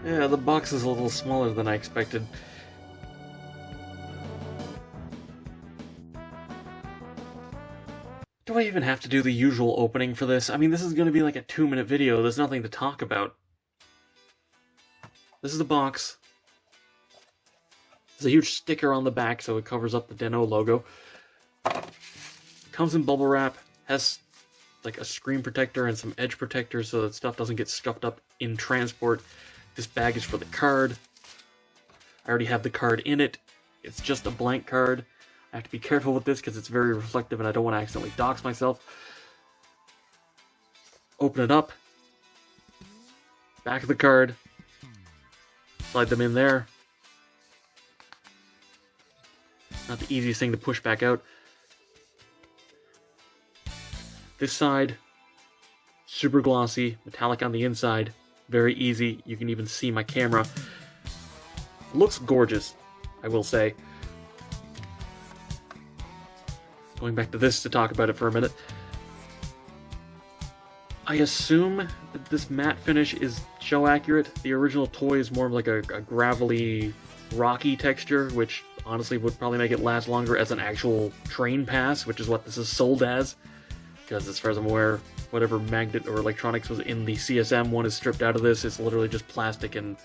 Yeah, the box is a little smaller than I expected. Do I even have to do the usual opening for this? I mean, this is going to be like a 2-minute video. There's nothing to talk about. This is the box. There's a huge sticker on the back, so it covers up the Den-O logo. Comes in bubble wrap. Has like a screen protector and some edge protectors so that stuff doesn't get scuffed up in transport. This bag is for the card. I already have the card in it. It's just a blank card. I have to be careful with this because it's very reflective and I don't want to accidentally dox myself. Open it up. Back of the card. Slide them in there. Not the easiest thing to push back out. This side, super glossy, metallic on the inside. Very easy. You can even see my camera. Looks gorgeous, I will say. Going back to this to talk about it for a minute. I assume that this matte finish is show accurate. The original toy is more of like a gravelly, rocky texture, which honestly would probably make it last longer as an actual train pass, which is what this is sold as. Because as far as I'm aware, whatever magnet or electronics was in the CSM one is stripped out of this. It's literally just plastic and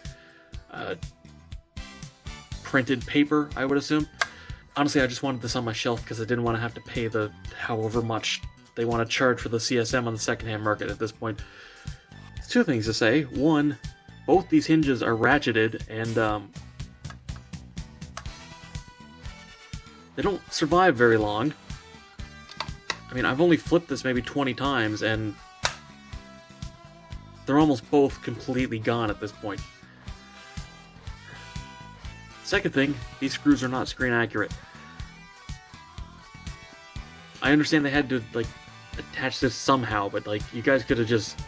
printed paper, I would assume. Honestly, I just wanted this on my shelf because I didn't want to have to pay the however much they want to charge for the CSM on the secondhand market at this point. There's two things to say. One, both these hinges are ratcheted and they don't survive very long. I mean, I've only flipped this maybe 20 times, and they're almost both completely gone at this point. Second thing, these screws are not screen accurate. I understand they had to, like, attach this somehow, but, like, you guys could have just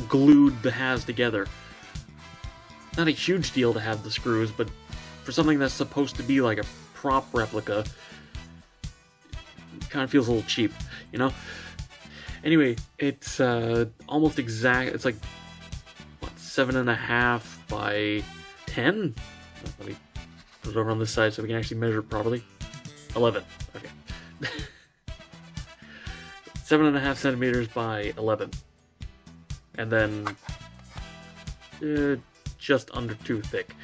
glued the halves together. Not a huge deal to have the screws, but for something that's supposed to be like a prop replica, kind of feels a little cheap, you know? Anyway, it's almost exact. It's like, what, 7.5 by 10? Let me put it over on this side so we can actually measure it properly. 11. Okay. 7.5 centimeters by 11. And then just under 2 thick.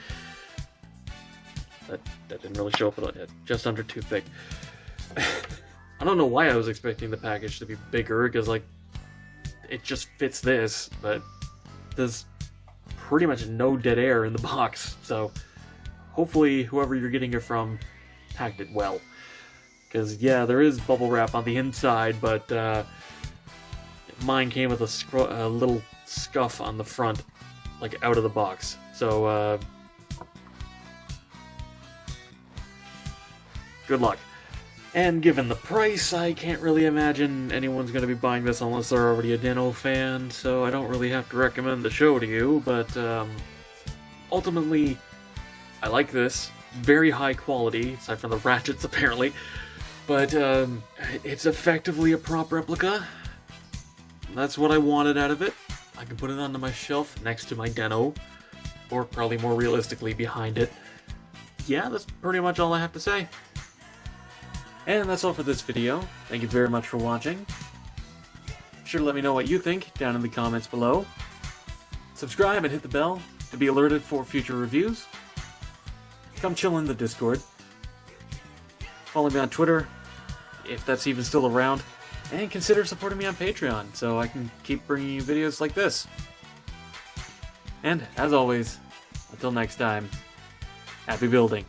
That didn't really show up at all. Just under 2 thick. I don't know why I was expecting the package to be bigger, because, like, it just fits this, but there's pretty much no dead air in the box, so hopefully whoever you're getting it from packed it well. Because, yeah, there is bubble wrap on the inside, but mine came with a little scuff on the front, like, out of the box. So, good luck. And given the price, I can't really imagine anyone's going to be buying this unless they're already a Den-O fan, so I don't really have to recommend the show to you, but ultimately, I like this. Very high quality, aside from the ratchets apparently, but it's effectively a prop replica. That's what I wanted out of it. I can put it onto my shelf next to my Den-O, or probably more realistically behind it. Yeah, that's pretty much all I have to say. And that's all for this video. Thank you very much for watching. Be sure to let me know what you think down in the comments below. Subscribe and hit the bell to be alerted for future reviews. Come chill in the Discord. Follow me on Twitter, if that's even still around. And consider supporting me on Patreon so I can keep bringing you videos like this. And, as always, until next time, happy building.